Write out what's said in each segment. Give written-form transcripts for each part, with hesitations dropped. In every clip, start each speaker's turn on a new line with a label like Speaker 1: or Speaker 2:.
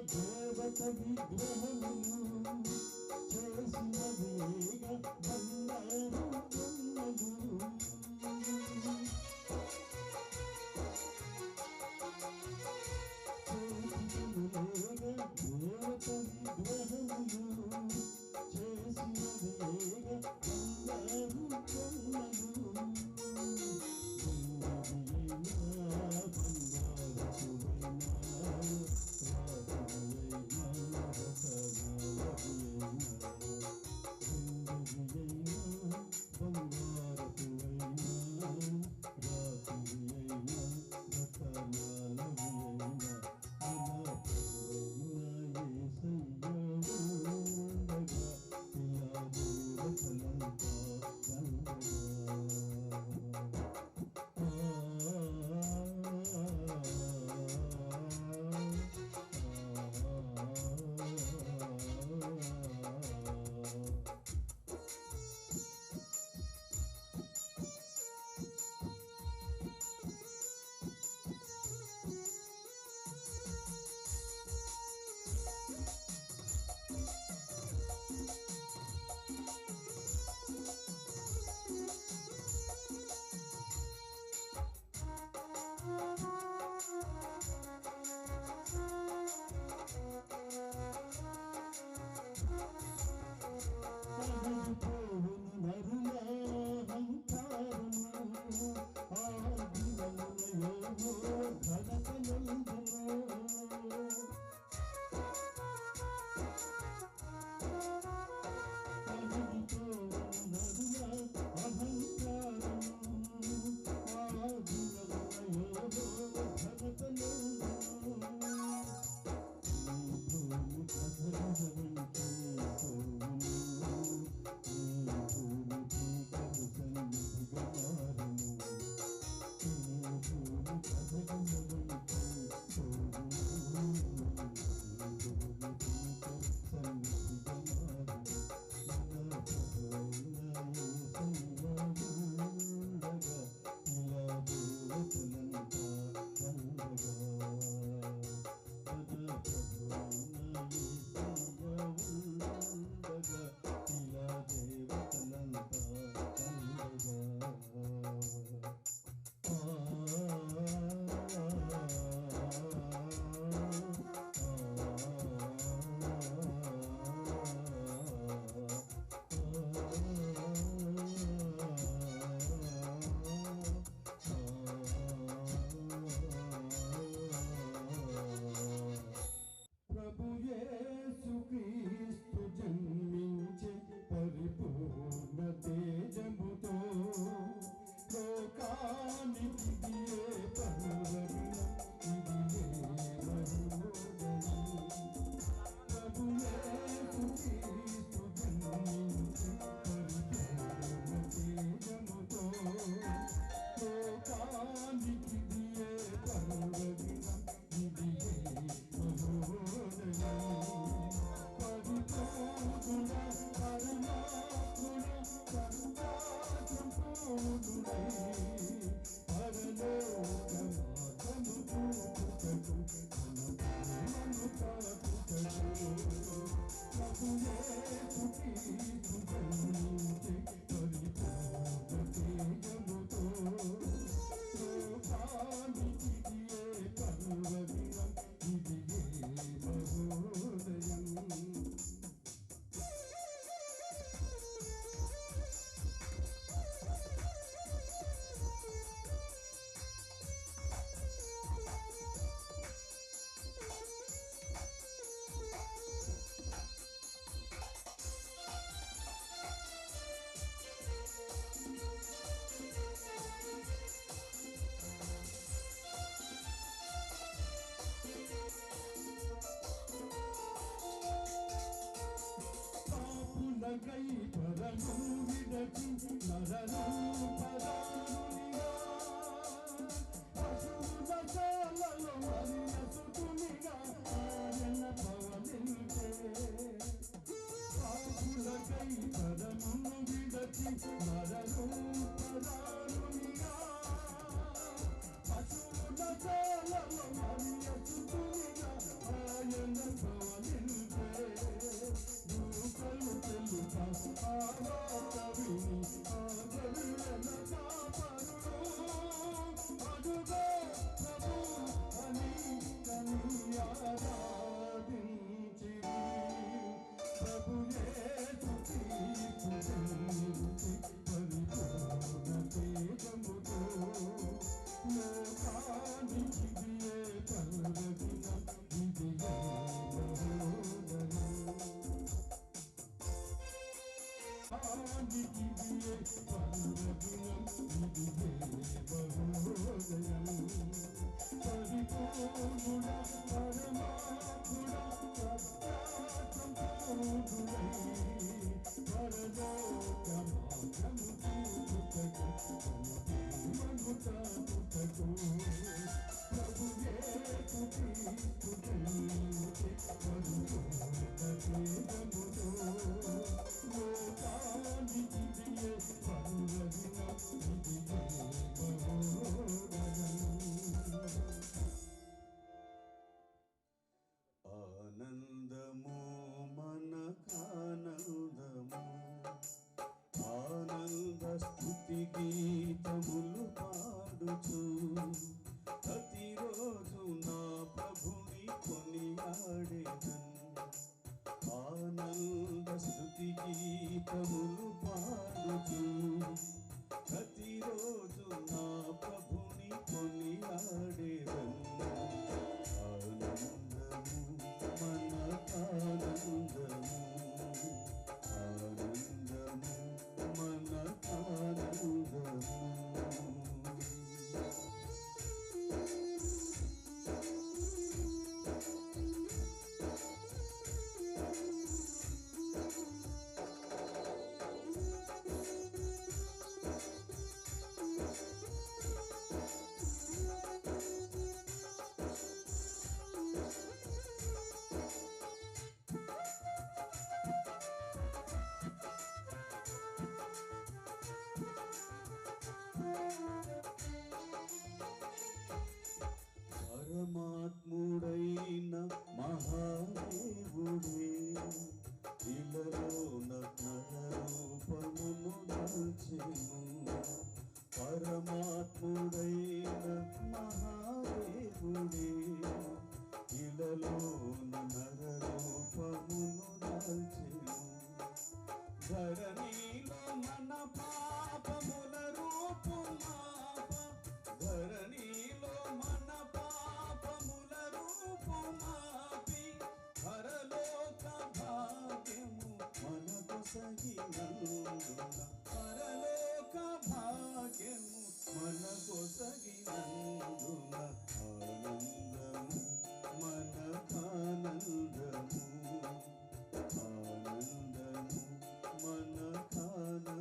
Speaker 1: దేవత విగ్రహములు చేసినవి బంగారు బొమ్మలు. దేవత విగ్రహములు చేసినవి బంగారు బొమ్మలు. దేవతలంతా
Speaker 2: ఆనందము మనకానందము, ఆనంద స్తుతి గీతములు పాడుచు ప్రతిరోజు నా ప్రభుని కొనియాడెదన్. ఆనంద స్తుతి గీతములు పాడుచు ప్రతిరోజు నా ప్రభుని కొనియాడెదన్. ఆనందము మనకానందము, ఆనందము మనకానందము. పరమాత్ముడైన మహాదేవుడే ఇలలోన నరరూపమును దాల్చెను. పరమాత్ముడైన మహాదేవుడే ఇలలోన నరరూపమును దాల్చెను. ధరణిలో మన పాపముల రూపుమాప, ధరణిలో మన పాపముల రూపుమాపి పరలోక భాగ్యము మనకు సగినందున, పరలోక భాగ్యము మనకు సగినందున. ఆనందము మనకానందము, ఆనందము మనకానందము.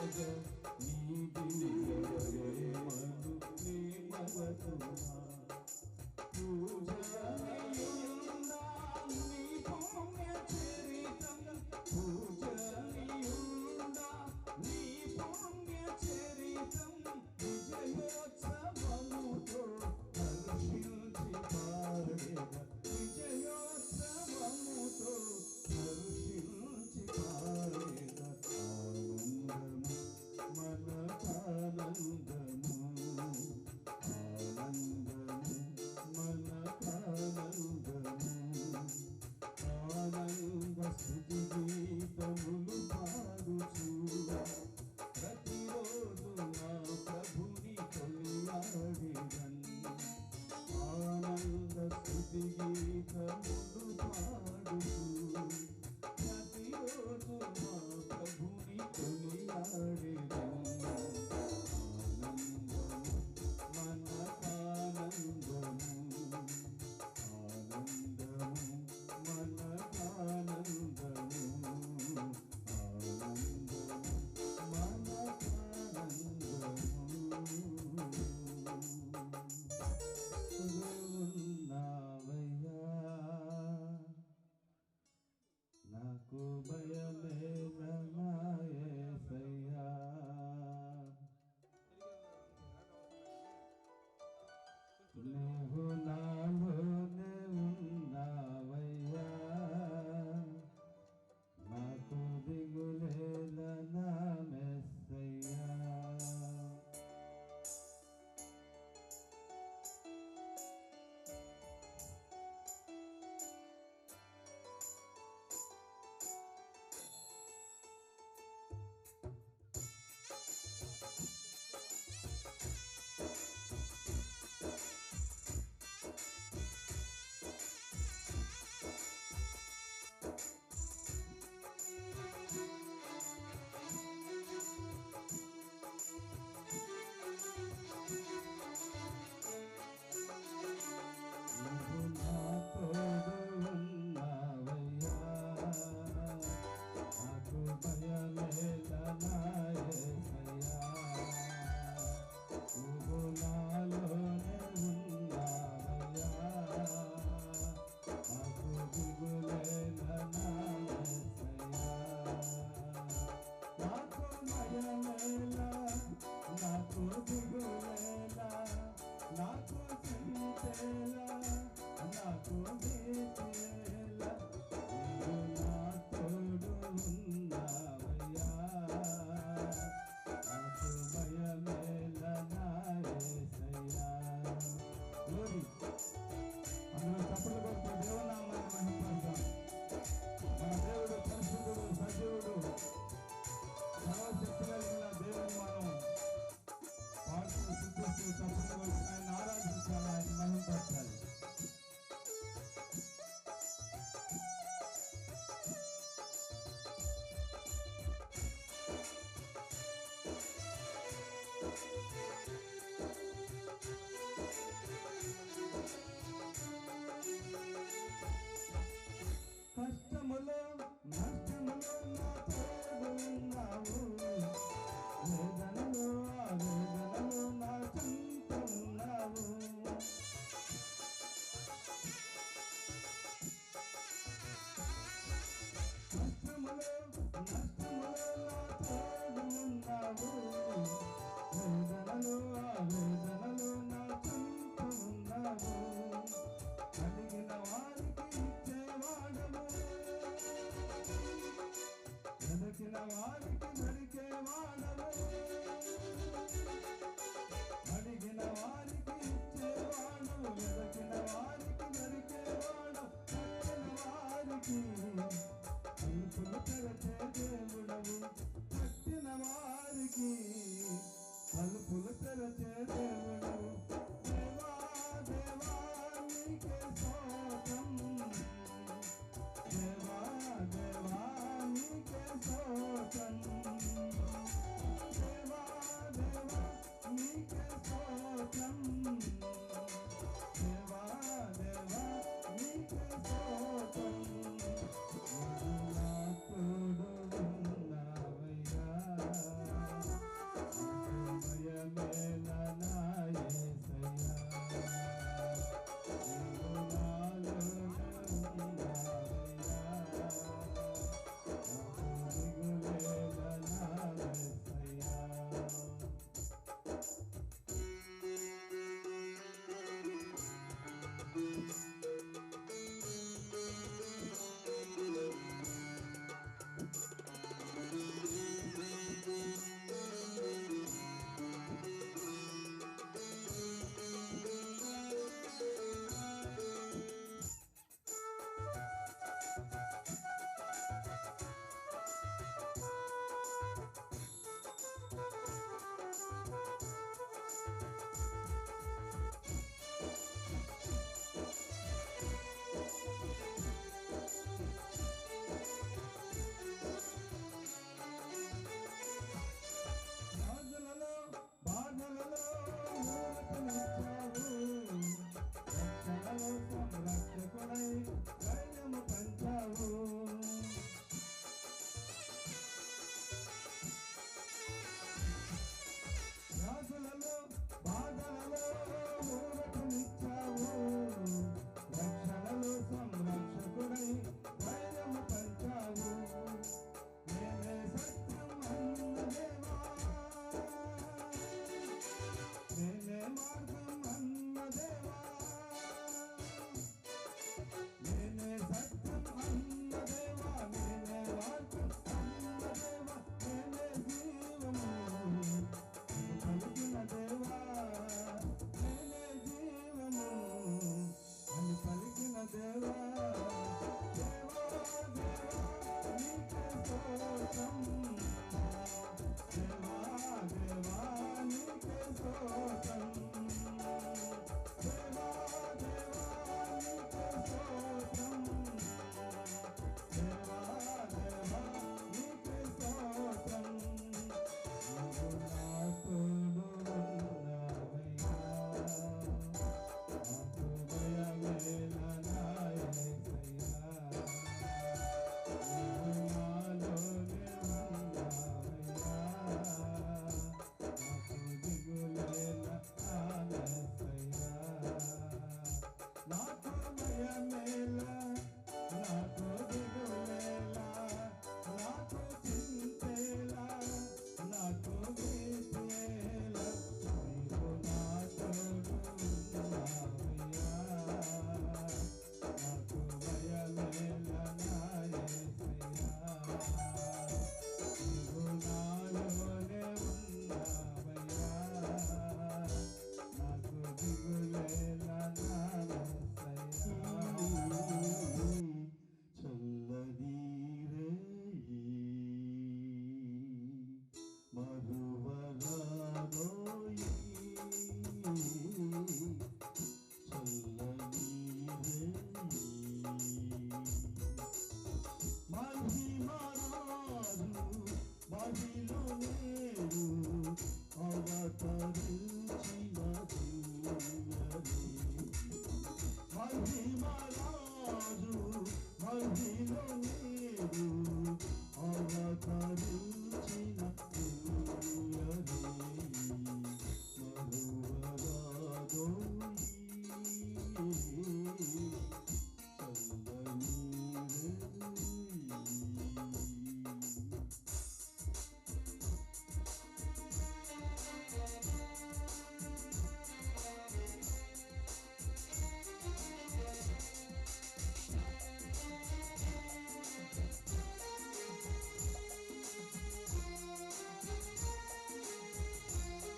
Speaker 1: నీ దివ్య ప్రేమను నీ మగతుమా పూజనీయుడా నీ పుణ్య చరితం పూజనీయుడా నీ పుణ్య చరితం విజయోత్సవముతో హర్షించి పాడేద విజయోత్సవముతో హర్షించి పాడేద ఆనందము మనకానందము ఆనందము మనకానందము ఆనంద స్తుతి గీతములు పాడుచు ప్రతిరోజు నా ప్రభుని కొనియాడెదన్ ఆనంద స్తుతి గీతములు పాడుచు ప్రతిరోజు నా ప్రభుని కొనియాడెదన్ నాకు భయమేలా యేసయ్యా నీవు నాలోనే ఉన్నావయ్యా నాకు దిగులేలా నా మెస్సయ్యా నాకు చింతేలా నాకు భీతేలా నీవు నా తోడు ఉన్నావయ్యా నాకు భయమేలా నా యేసయ్యా గ్లోరీ అందరూ చప్పట్లు కొడుతూ దేవునామాన్ని మహిమపరుద్దాం మన దేవుడు పరిశుద్ధుడు సజీవుడు సర్వశక్తి కలిగిన దేవుని మనం పాడుతూ శుద్ధిస్తూ చప్పట్లు ఆయన ఆరాధించాలి ఆయన మహిమపరచాలి కష్టములో నష్టములో నా తోడు ఉన్నావు వేదనలో ఆవేదనలో నా చెంత ఉన్నావు కష్టములో నష్టములో నా తోడు ఉన్నావు వేదనలో ఆవేదనలో నా చెంత ఉన్నావు అడిగిన వారికి ఇచ్చేవాడము వెదకిన వారికి దొరికేవాడము అడిగిన వారికి ఇచ్చేవాడు వెదకిన వారికి దొరికేవాడు కట్టిన వారికి తలుపులు తెరచే దేవుడవు దేవా దేవా నీకే స్తోత్రం దేవా దేవా నీకే స్తోత్రం దేవా దేవా నీకే స్తోత్రం దేవా దేవా నీకే స్తోత్రం నా తోడు ఉన్నావయ్యా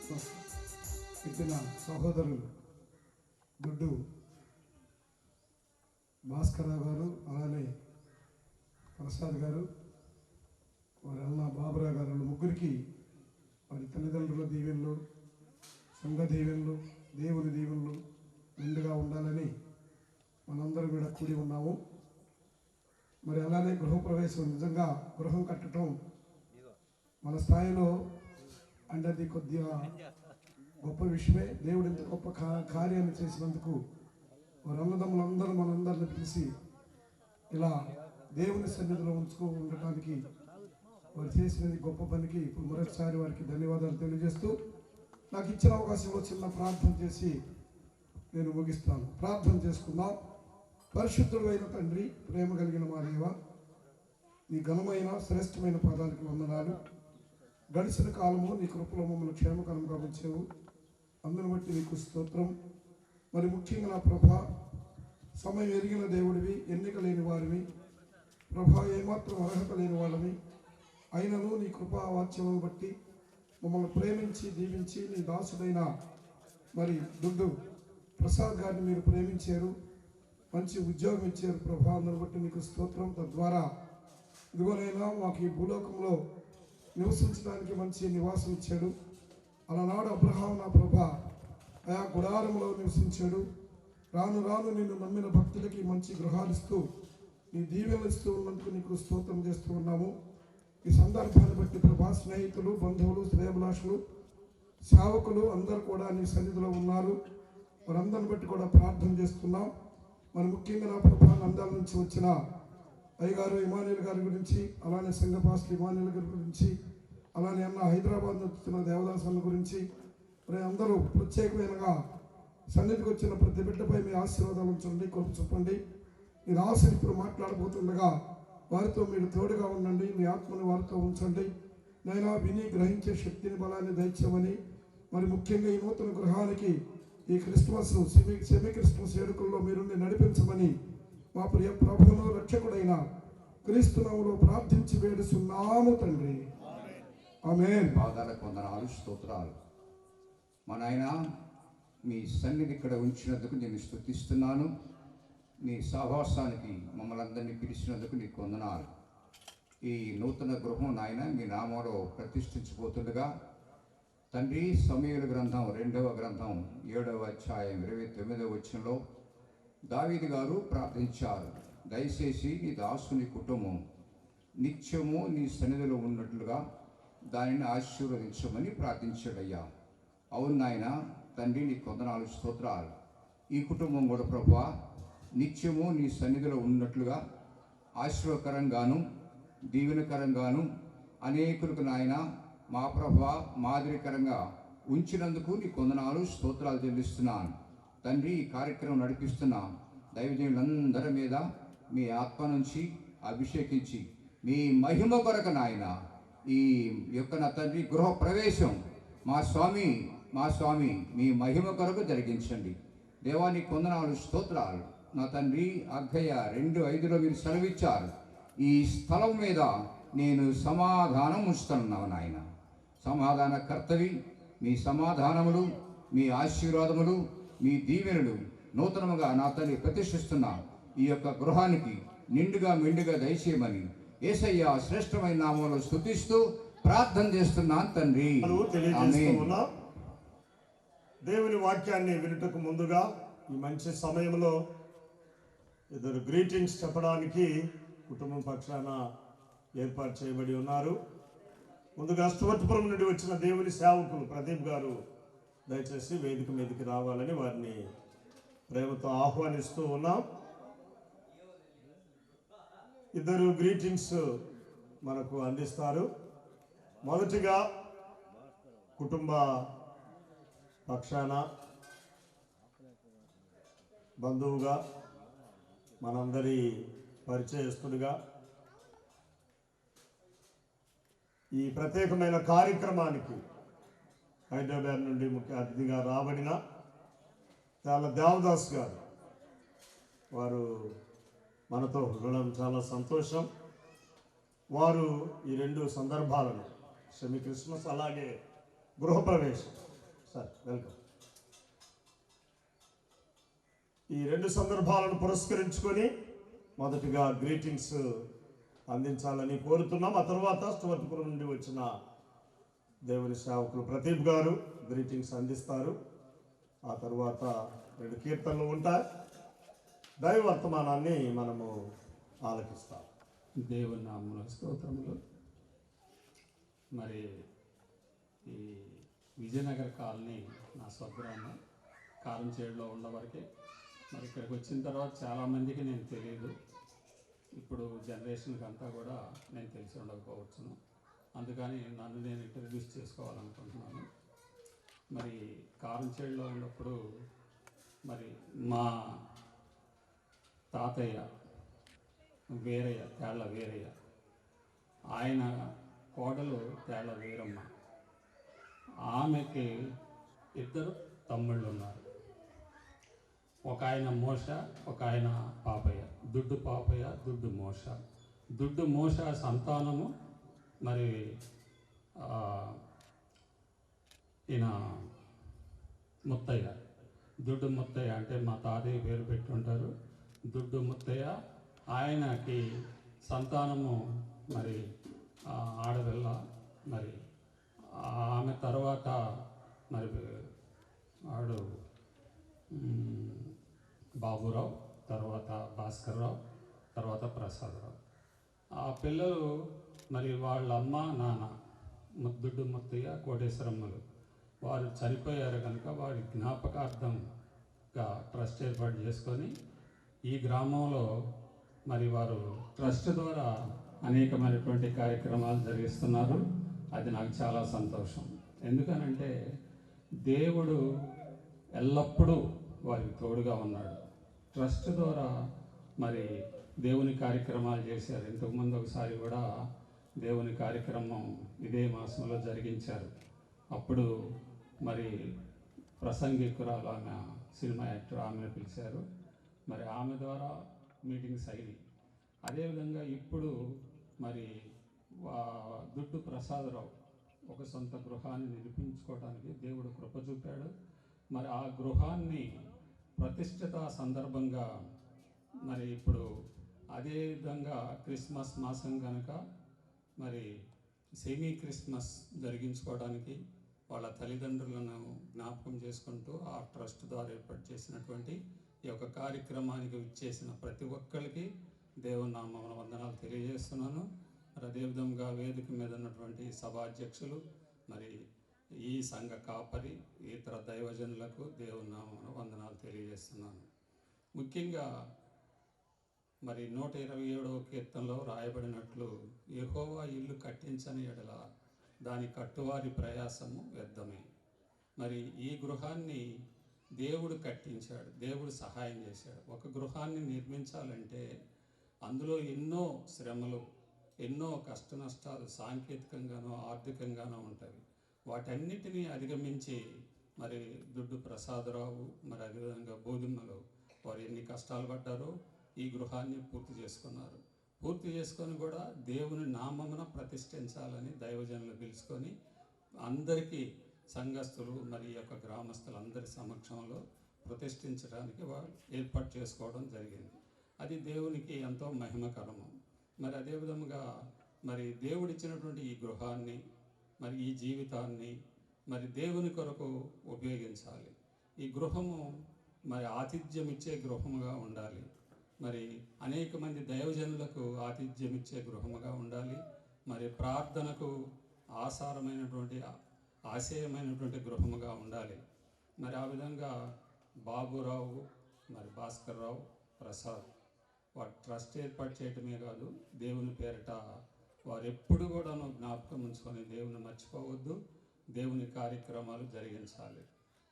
Speaker 1: పెట్టిన సహోదరులు దుడ్డు భాస్కరరావు గారు, అలానే ప్రసాద్ గారు, వారి అన్న బాబురావు గారు, ముగ్గురికి వారి తల్లిదండ్రుల దీవెనలు, సంఘ దీవెనలు, దేవుని దీవెనలు నిండుగా ఉండాలని మనందరం కూడా కూడి ఉన్నాము. మరి అలానే గృహప్రవేశం, నిజంగా గృహం కట్టడం మన స్థాయిలో అంటే అది కొద్దిగా గొప్ప విషయమే. దేవుడు ఇంత గొప్ప కార్యాన్ని చేసినందుకు వారి అన్నదమ్ములందరూ మనందరిని పిలిచి ఇలా దేవుని సన్నిధిలో ఉండటానికి వారు చేసినది గొప్ప పనికి ఇప్పుడు మరొకసారి వారికి ధన్యవాదాలు తెలియజేస్తూ, నాకు ఇచ్చిన అవకాశంలో చిన్న ప్రార్థన చేసి నేను ముగిస్తాను. ప్రార్థన చేసుకుందాం. పరిశుద్ధుడు అయిన తండ్రి, ప్రేమ కలిగిన మా దేవ, నీ ఘనమైన శ్రేష్టమైన పాదాలకు వందనాలు. గడిచిన కాలము నీ కృపలో మమ్మల్ని క్షేమకరంగా ఉంచావు, అందును బట్టి నీకు స్తోత్రం. మరి ముఖ్యంగా నా ప్రభా, సమయం ఎరిగిన దేవుడివి, ఎన్నిక లేని వారివి ప్రభా, ఏమాత్రం అర్హత లేని వాళ్ళని అయినను నీ కృపా వాక్యమును బట్టి మమ్మల్ని ప్రేమించి దీవించి నీ దాసుడైన మరి దుడ్డు ప్రసాద్ గారిని మీరు ప్రేమించారు, మంచి ఉద్యోగం ఇచ్చారు ప్రభా, అందును బట్టి నీకు స్తోత్రం. తద్వారా ఇదిగోనైనా మాకు ఈ భూలోకంలో నివసించడానికి మంచి నివాసం ఇచ్చాడు. అలనాడు అబ్రహాం నా ప్రభా ఆయా గుడారంలో నివసించాడు. రాను రాను నిన్ను నమ్మిన భక్తులకి మంచి గృహాలు ఇస్తూ నీ దీవెనలు ఇస్తూ ఉన్నందుకు నీకు స్తోత్రం చేస్తూ ఉన్నాము. ఈ సందర్భాన్ని బట్టి ప్రభా, స్నేహితులు, బంధువులు, శ్రేయభిలాషులు, సేవకులు అందరూ కూడా నీ సన్నిధిలో ఉన్నారు. వారందరిని బట్టి కూడా ప్రార్థన చేస్తున్నాం. మరి ముఖ్యంగా నా ప్రభా, నందాల నుంచి వచ్చిన అయ్యగారు ఇమానుయేల్ గారి గురించి, అలానే సంఘపాస్టర్ ఇమానుయేల్ గారి గురించి, అలానే అన్న హైదరాబాద్ నుంచి వచ్చిన దేవదాస్ అన్న గురించి, మరి అందరూ ప్రత్యేకమైనగా సన్నిధికి వచ్చిన ప్రతి బిడ్డపై మీ ఆశీర్వాదాలు ఉంచండి, కృప చూపండి. మీ ఆశలు ఇప్పుడు మాట్లాడబోతుండగా వారితో మీరు తోడుగా ఉండండి, మీ ఆత్మని వారితో ఉంచండి. నైనా విని గ్రహించే శక్తిని, బలాన్ని దయచేయమని, మరి ముఖ్యంగా ఈ నూతన గృహానికి ఈ క్రిస్మస్ సెమీ క్రిస్మస్ వేడుకల్లో మీరుండి నడిపించమని మా ప్రియ ప్రభువును రక్షకుడైన క్రీస్తు నామములో ప్రార్థించి వేడుచున్నాము తండ్రి, ఆమేన్.
Speaker 2: పాదాలకు వందనాలు, స్తోత్రాలు. మా నాయన, మీ సన్నిధి ఇక్కడ ఉంచినందుకు నేను స్తుతిస్తున్నాను. నీ సహవాసానికి మమ్మల్ని అందరినీ పిలిచినందుకు నీకు వందనాలు. ఈ నూతన గృహం నాయన మీ నామంలో ప్రతిష్ఠించబోతుండగా తండ్రి, సమూయేలు గ్రంథం 2వ గ్రంథం 7వ అధ్యాయం 29వ వచనంలో దావీదు గారు ప్రార్థించారు, దయచేసి నీ దాసుని కుటుంబం నిత్యము నీ సన్నిధిలో ఉన్నట్లుగా దానిని ఆశీర్వదించమని ప్రార్థించాడయ్యా. అవును నాయన తండ్రి, నీ వందనాలు, స్తోత్రాలు. ఈ కుటుంబం కూడా ప్రభువా నిత్యము నీ సన్నిధిలో ఉన్నట్లుగా ఆశీర్వకరంగాను దీవెనకరంగాను అనేకులకు నాయన మా ప్రభువా మాదిరికరంగా ఉంచినందుకు నీ వందనాలు, స్తోత్రాలు చెల్లిస్తున్నాను తండ్రి. ఈ కార్యక్రమం నడిపిస్తున్న దైవజనులందరి మీద మీ ఆత్మ నుంచి అభిషేకించి మీ మహిమ కొరకు నాయన ఈ యొక్క నా తండ్రి గృహ ప్రవేశం మా స్వామి మీ మహిమ కొరకు జరిగించండి దేవా. నీ వందనాలు, స్తోత్రాలు. నా తండ్రి అగ్గయ్య 2:5లో మీరు సెలవిచ్చారు, ఈ స్థలం మీద నేను సమాధానం ఉంచుతున్నావు నాయన. సమాధాన కర్తవి, మీ సమాధానములు, మీ ఆశీర్వాదములు, మీ దీవెనలు నూతనముగా నా తల్లి ప్రతిష్ఠిస్తున్న ఈ యొక్క గృహానికి నిండుగా మెండుగా దయచేయమని యేసయ్య శ్రేష్టమైన నామంలో స్తుతిస్తూ ప్రార్థన చేస్తున్నాను తండ్రి.
Speaker 3: దేవుని వాక్యాన్ని వినుటకు ముందుగా ఈ మంచి సమయంలో ఇద్దరు గ్రీటింగ్స్ చెప్పడానికి కుటుంబం పక్షాన ఏర్పాటు చేయబడి ఉన్నారు. ముందుగా స్టువర్ట్పురం నుండి వచ్చిన దేవుని సేవకులు ప్రదీప్ గారు దయచేసి వేదిక మీదకి రావాలని వారిని ప్రేమతో ఆహ్వానిస్తూ ఉన్నాం. ఇద్దరు గ్రీటింగ్స్ మనకు అందిస్తారు. మొదటిగా కుటుంబ పక్షాన బంధువుగా మనందరి పరిచయస్తుడిగా ఈ ప్రత్యేకమైన కార్యక్రమానికి హైదరాబాద్ నుండి ముఖ్య అతిథిగా రాబడిన చాలా దేవదాస్ గారు వారు మనతో ఉండడం చాలా సంతోషం. వారు ఈ రెండు సందర్భాలను సెమీ క్రిస్మస్ అలాగే గృహప్రవేశం సార్ వెల్కమ్. ఈ రెండు సందర్భాలను పురస్కరించుకొని మొదటిగా గ్రీటింగ్స్ అందించాలని కోరుతున్నాం. ఆ తర్వాత స్టువర్ట్పురం నుండి వచ్చిన దేవుని సేవకులు ప్రదీప్ గారు గ్రీటింగ్స్ అందిస్తారు. ఆ తర్వాత 2 కీర్తనలు ఉంటాయి. దైవ వర్తమానాన్ని మనము ఆలకిస్తాం.
Speaker 4: దేవుని నామమున స్తోత్రములు. మరి ఈ విజయనగర్ కాలనీ నా స్వగ్రామం కారంచేడులో ఉన్నవరకే. మరి ఇక్కడికి వచ్చిన తర్వాత చాలామందికి నేను తెలియదు. ఇప్పుడు జనరేషన్కి అంతా కూడా నేను తెలిసి ఉండకపోవచ్చును. అందుకని నన్ను నేను ఇంట్రడ్యూస్ చేసుకోవాలనుకుంటున్నాను. మరి కారంచేడులో ఉన్నప్పుడు మరి మా తాతయ్య వీరయ్య, తేళ్ల వీరయ్య, ఆయన కోడలు తేళ్ల వీరమ్మ, ఆమెకి 2 తమ్ముళ్ళు ఉన్నారు. ఒక ఆయన మోష, ఒక ఆయన పాపయ్య. దుడ్డు పాపయ్య, దుడ్డు మోష. దుడ్డు మోష సంతానము మరి ఈయన ముత్తయ్య. దుడ్డు ముత్తయ్య అంటే మా తాతయ్య పేరు పెట్టుంటారు, దుడ్డు ముత్తయ్య. ఆయనకి సంతానము మరి ఆడపిల్ల. మరి ఆమె తర్వాత మరి ఆడు బాబురావు, తర్వాత భాస్కర్రావు, తర్వాత ప్రసాదరావు. ఆ పిల్లలు మరి వాళ్ళ అమ్మ నాన్న దుడ్డు ముత్తయ్య, కోటేశ్వరమ్మలు వారు చనిపోయారు కనుక వారి జ్ఞాపకార్థంగా ట్రస్ట్ ఏర్పాటు చేసుకొని ఈ గ్రామంలో మరి వారు ట్రస్ట్ ద్వారా అనేకమైనటువంటి కార్యక్రమాలు జరిగిస్తున్నారు. అది నాకు చాలా సంతోషం. ఎందుకనంటే దేవుడు ఎల్లప్పుడూ వారికి తోడుగా ఉన్నాడు. ట్రస్ట్ ద్వారా మరి దేవుని కార్యక్రమాలు చేశారు. ఇంతకుముందు ఒకసారి కూడా దేవుని కార్యక్రమం ఇదే మాసంలో జరిగించారు. అప్పుడు మరి ప్రసంగికురాలు ఆమె, సినిమా యాక్టర్, ఆమెను పిలిచారు. మరి ఆమె ద్వారా మీటింగ్స్ అయినాయి. అదేవిధంగా ఇప్పుడు మరి దుడ్డు ప్రసాదరావు ఒక సొంత గృహాన్ని నిర్మించుకోవడానికి దేవుడు కృప చూపాడు. మరి ఆ గృహాన్ని ప్రతిష్ఠిత సందర్భంగా మరి ఇప్పుడు అదే విధంగా క్రిస్మస్ మాసం కనుక మరి సెమీ క్రిస్మస్ జరిగించుకోవడానికి వాళ్ళ తల్లిదండ్రులను జ్ఞాపకం చేసుకుంటూ ఆ ట్రస్ట్ ద్వారా ఏర్పాటు చేసినటువంటి ఈ యొక్క కార్యక్రమానికి విచ్చేసిన ప్రతి ఒక్కరికి దేవుని నామమున వందనాలు తెలియజేస్తున్నాను. మరి అదేవిధంగా వేదిక మీద ఉన్నటువంటి సభాధ్యక్షులు, మరి ఈ సంఘ కాపరి, ఇతర దైవజనులకు దేవుని నామమున వందనాలు తెలియజేస్తున్నాను. ముఖ్యంగా మరి 127వ కీర్తనలో రాయబడినట్లు, యెహోవా ఇల్లు కట్టించని ఎడల దాని కట్టువారి ప్రయాసము వ్యర్థమే. మరి ఈ గృహాన్ని దేవుడు కట్టించాడు, దేవుడు సహాయం చేశాడు. ఒక గృహాన్ని నిర్మించాలంటే అందులో ఎన్నో శ్రమలు, ఎన్నో కష్ట నష్టాలు సాంకేతికంగానో ఆర్థికంగానో ఉంటాయి. వాటన్నిటినీ అధిగమించి మరి దుడ్డు ప్రసాదరావు, మరి అదేవిధంగా బోధిమ్మలు వారు ఎన్ని కష్టాలు పడ్డారో ఈ గృహాన్ని పూర్తి చేసుకున్నారు. పూర్తి చేసుకొని కూడా దేవుని నామమున ప్రతిష్ఠించాలని దైవజనులు పిలుచుకొని అందరికీ సంఘస్థులు మరి ఈ యొక్క గ్రామస్తులందరి సమక్షంలో ప్రతిష్ఠించడానికి వాళ్ళు ఏర్పాటు చేసుకోవడం జరిగింది. అది దేవునికి ఎంతో మహిమకరము. మరి అదేవిధంగా మరి దేవుడిచ్చినటువంటి ఈ గృహాన్ని, మరి ఈ జీవితాన్ని మరి దేవుని కొరకు ఉపయోగించాలి. ఈ గృహము మరి ఆతిథ్యం ఇచ్చే గృహముగా ఉండాలి. మరి అనేక మంది దైవజనులకు ఆతిథ్యం ఇచ్చే గృహముగా ఉండాలి. మరి ప్రార్థనకు ఆసారమైనటువంటి ఆశయమైనటువంటి గృహముగా ఉండాలి. మరి ఆ విధంగా బాబురావు, మరి భాస్కర్రావు, ప్రసాద్ వారు ట్రస్ట్ ఏర్పాటు చేయటమే కాదు, దేవుని పేరిట వారు ఎప్పుడు కూడాను జ్ఞాపకం ఉంచుకొని దేవుని మర్చిపోవద్దు, దేవుని కార్యక్రమాలు జరిగించాలి.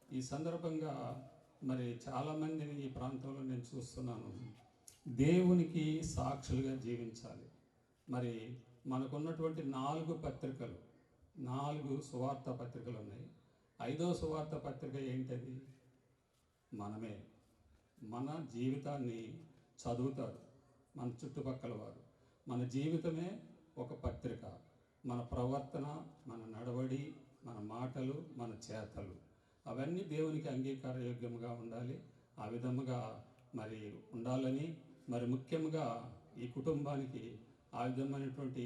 Speaker 4: ఈ సందర్భంగా మరి చాలామందిని ఈ ప్రాంతంలో నేను చూస్తున్నాను, దేవునికి సాక్షులుగా జీవించాలి. మరి మనకున్నటువంటి 4 పత్రికలు, 4 సువార్త పత్రికలు ఉన్నాయి. 5వ సువార్త పత్రిక ఏంటది? మనమే. మన జీవితాన్ని చదువుతారు మన చుట్టుపక్కల వారు. మన జీవితమే ఒక పత్రిక. మన ప్రవర్తన, మన నడవడి, మన మాటలు, మన చేతలు అవన్నీ దేవునికి అంగీకారయోగ్యంగా ఉండాలి. ఆ విధముగా మరి ఉండాలని, మరి ముఖ్యంగా ఈ కుటుంబానికి ఆ విధమైనటువంటి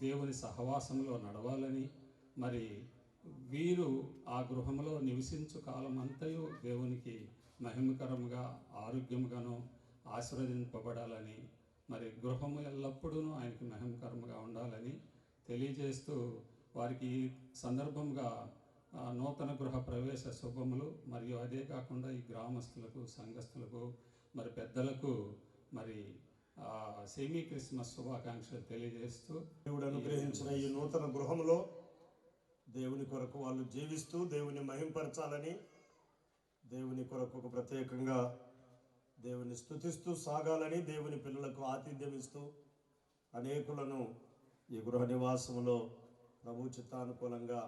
Speaker 4: దేవుని సహవాసంలో నడవాలని, మరి వీరు ఆ గృహంలో నివసించు కాలమంతయు దేవునికి మహిమకరంగా ఆరోగ్యంగాను ఆశీర్వదింపబడాలని, మరి గృహము ఎల్లప్పుడూ ఆయనకి మహిమకరంగా ఉండాలని తెలియజేస్తూ, వారికి ఈ సందర్భంగా నూతన గృహ ప్రవేశ శుభములు, మరియు అదే కాకుండా ఈ గ్రామస్తులకు, సంఘస్థులకు, మరి పెద్దలకు మరి సెమీ క్రిస్మస్ శుభాకాంక్షలు తెలియజేస్తూ,
Speaker 3: దేవుడు అనుగ్రహించిన ఈ నూతన గృహంలో దేవుని కొరకు వాళ్ళు జీవిస్తూ దేవుని మహింపరచాలని, దేవుని కొరకు ఒక ప్రత్యేకంగా దేవుని స్తుతిస్తూ సాగాలని, దేవుని పిల్లలకు ఆతిథ్యం ఇస్తూ అనేకులను ఈ గృహ నివాసంలో ప్రభు చిత్తానుకూలంగా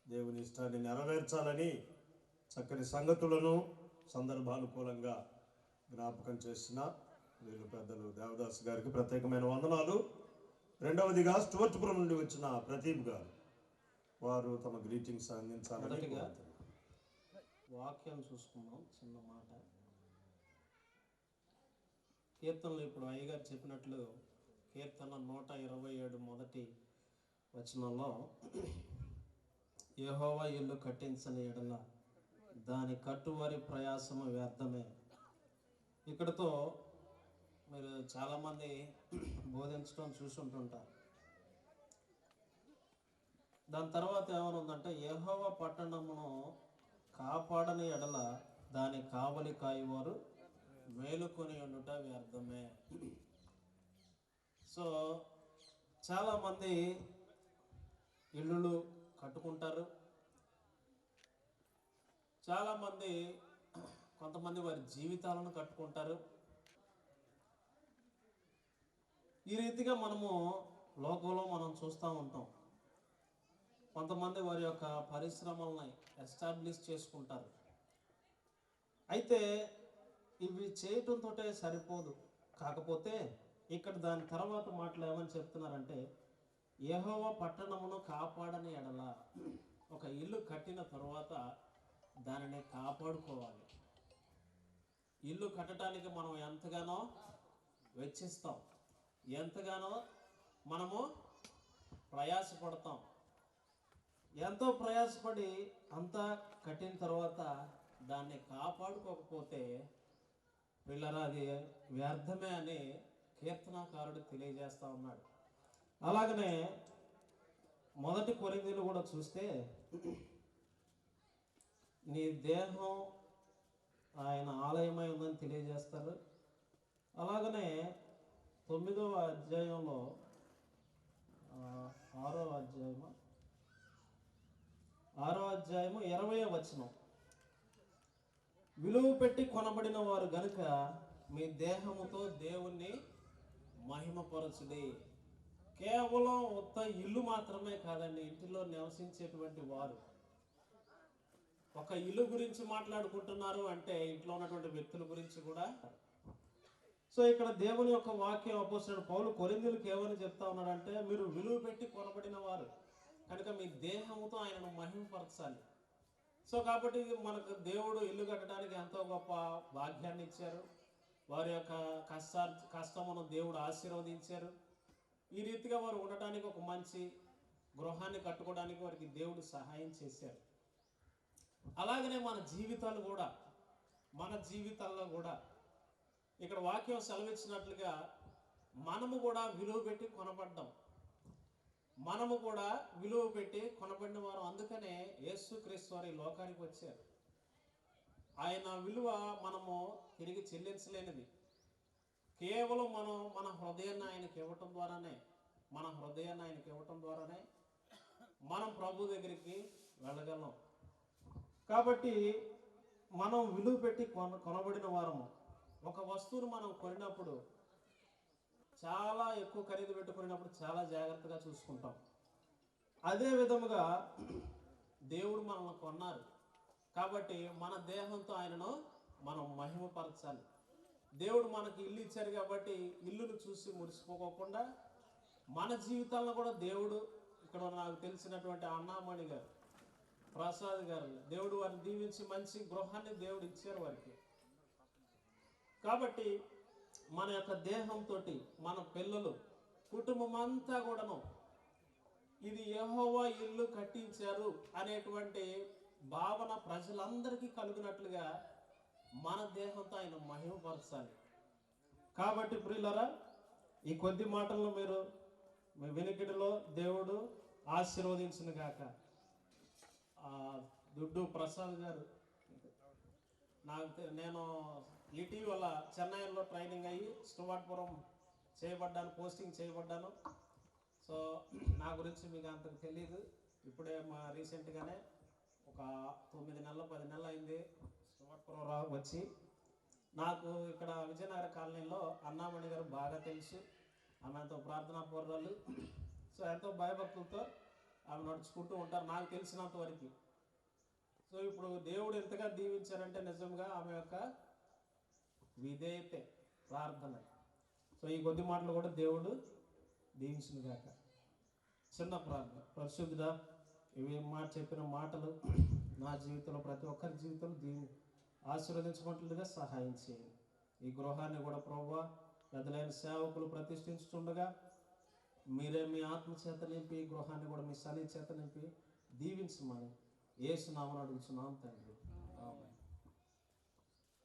Speaker 3: దేవుని ఇష్టాన్ని నెరవేర్చాలని చక్కని సంగతులను సందర్భానుకూలంగా జ్ఞాపకం చేసిన వీళ్ళు పెద్దలు దేవదాస్ గారికి ప్రత్యేకమైన వందనాలు. రెండవదిగా స్టువర్ట్పురం నుండి వచ్చిన ప్రదీప్ గారు, వారు తమ గ్రీటింగ్స్ అందించాలని.
Speaker 5: వాక్యం చూసుకున్నాం. చిన్న మాట, కీర్తనలు ఇప్పుడు అయ్యగారు చెప్పినట్లు కీర్తన 127 మొదటి వచనంలో, యెహోవా ఇల్లు కట్టించని ఎడల దాని కట్టువారి ప్రయాసము వ్యర్థమే. ఇక్కడతో మీరు చాలామంది బోధించడం చూసుంటుంటారు. దాని తర్వాత ఏమనుందంటే, యెహోవా పట్టణమును కాపాడని ఎడల దాని కావలి కాయవారు మేలుకొని ఉండుట వ్యర్థమే. సో చాలామంది ఇళ్ళు కట్టుకుంటారు. చాలామంది కొంతమంది వారి జీవితాలను కట్టుకుంటారు. ఈ రీతిగా మనము లోకంలో మనం చూస్తూ ఉంటాం. కొంతమంది వారి యొక్క పరిశ్రమల్ని ఎస్టాబ్లిష్ చేసుకుంటారు. అయితే ఇవి చేయటంతో సరిపోదు. కాకపోతే ఇక్కడ దాని తర్వాత మాటలు ఏమని చెప్తున్నారంటే, యెహోవా పట్టణమును కాపాడని ఎడల, ఒక ఇల్లు కట్టిన తర్వాత దానిని కాపాడుకోవాలి. ఇల్లు కట్టడానికి మనం ఎంతగానో వెచ్చిస్తాం, ఎంతగానో మనము ప్రయాసపడతాం. ఎంతో ప్రయాసపడి అంతా కట్టిన తర్వాత దాన్ని కాపాడుకోకపోతే వీళ్ళరా అది వ్యర్థమే అని కీర్తనాకారుడు తెలియజేస్తూ ఉన్నాడు. అలాగనే మొదటి కొరింథీయులు కూడా చూస్తే, నీ దేహం ఆయన ఆలయమై ఉందని తెలియజేస్తారు. అలాగనే 9వ అధ్యాయంలో 6వ అధ్యాయము 20వ వచనం, విలువ పెట్టి కొనబడిన వారు గనుక మీ దేహముతో దేవుణ్ణి మహిమపరచుడి. కేవలం ఉత్త ఇల్లు మాత్రమే కాదండి, ఇంటిలో నివసించేటువంటి వారు. ఒక ఇల్లు గురించి మాట్లాడుకుంటున్నారు అంటే ఇంట్లో ఉన్నటువంటి వ్యక్తుల గురించి కూడా. సో ఇక్కడ దేవుని యొక్క వాక్యం అపోస్తలుడైన పౌలు కొరింథీయులకు ఏమని చెప్తా ఉన్నాడంటే, మీరు విలువ పెట్టి కొనబడిన వారు కనుక మీ దేహముతో ఆయనను మహిమపరచాలి. సో కాబట్టి మనకు దేవుడు ఇల్లు కట్టడానికి ఎంతో గొప్ప భాగ్యాన్ని ఇచ్చారు. వారి యొక్క కష్టమును దేవుడు ఆశీర్వదించారు. ఈ రీతిగా వారు ఉండటానికి ఒక మంచి గృహాన్ని కట్టుకోవడానికి వారికి దేవుడు సహాయం చేశారు. అలాగనే మన జీవితాల్లో కూడా ఇక్కడ వాక్యం సెలవిచ్చినట్లుగా మనము కూడా విలువ పెట్టి కొనబడ్డాం. మనము కూడా విలువ పెట్టి కొనబడిన వారు. అందుకనే యేసుక్రీస్తు వారు ఈ లోకానికి వచ్చారు. ఆయన విలువ మనము తిరిగి చెల్లించలేనిది. కేవలం మనం మన హృదయాన్ని ఆయనకి ఇవ్వటం ద్వారానే మనం ప్రభు దగ్గరికి వెళ్ళగలం. కాబట్టి మనం విలువ పెట్టి కొనబడిన వారము. ఒక వస్తువును మనం కొనినప్పుడు, చాలా ఎక్కువ ఖరీదు పెట్టుకున్నప్పుడు చాలా జాగ్రత్తగా చూసుకుంటాం. అదే విధముగా దేవుడు మనల్ని కొన్నారు కాబట్టి మన దేహంతో ఆయనను మనం మహిమపరచాలి. దేవుడు మనకి ఇల్లు ఇచ్చారు కాబట్టి ఇల్లును చూసి మురిసిపోకోకుండా మన జీవితాలను కూడా దేవుడు, ఇక్కడ నాకు తెలిసినటువంటి అన్నామణి గారు ప్రసాద్ గారు, దేవుడు వారిని దీవించి మంచి గృహాన్ని దేవుడు ఇచ్చారు వారికి. కాబట్టి మన యొక్క దేహంతో మన పిల్లలు కుటుంబం అంతా కూడాను ఇది యెహోవా ఇల్లు కట్టించారు అనేటువంటి భావన ప్రజలందరికీ కలుగునట్లుగా మన దేహంతో ఆయన మహిమపరచాలి. కాబట్టి ప్రియులరా, ఈ కొద్ది మాటలను మీరు మీ వినికిడిలో దేవుడు ఆశీర్వదించిన గాక. దుడ్డు ప్రసాద్ గారు, నేను ఇటీవల చెన్నైలో ట్రైనింగ్ అయ్యి స్టువర్ట్పురం పోస్టింగ్ చేయబడ్డాను. సో నా గురించి మీకు అంతకు తెలియదు. ఇప్పుడే రీసెంట్గానే ఒక 9 నెలలు 10 నెలలు అయింది స్టువర్ట్పురం వచ్చి. నాకు ఇక్కడ విజయనగర కాలనీలో అన్నామణి గారు బాగా తెలుసు. ఆమె ఎంతో ప్రార్థనా పూర్వాలు. సో ఎంతో భయభక్తులతో ఆమె నడుచుకుంటూ ఉంటారు నాకు తెలిసినంత వరకు. సో ఇప్పుడు దేవుడు ఎంతగా దీవించారంటే నిజంగా ఆమె యొక్క విధేయతే, ప్రార్థన. సో ఈ కొద్ది మాటలు కూడా దేవుడు దీవించిన గాక. చిన్న ప్రార్థన. పరిశుద్ధుడా, ఇవి చెప్పిన మాటలు నా జీవితంలో ప్రతి ఒక్కరి జీవితంలో ఆశీర్వదించుకుంటుండగా సహాయం చేయండి. ఈ గృహాన్ని కూడా ప్రభువా పెద్దలైన సేవకులు ప్రతిష్ఠించుతుండగా మీరే మీ ఆత్మ చేత నింపి ఈ గృహాన్ని కూడా మీ సన్నిధి చేత నింపి దీవించమని యేసు నామమున అడుగుచున్నాం తండ్రి. ఆమేన్.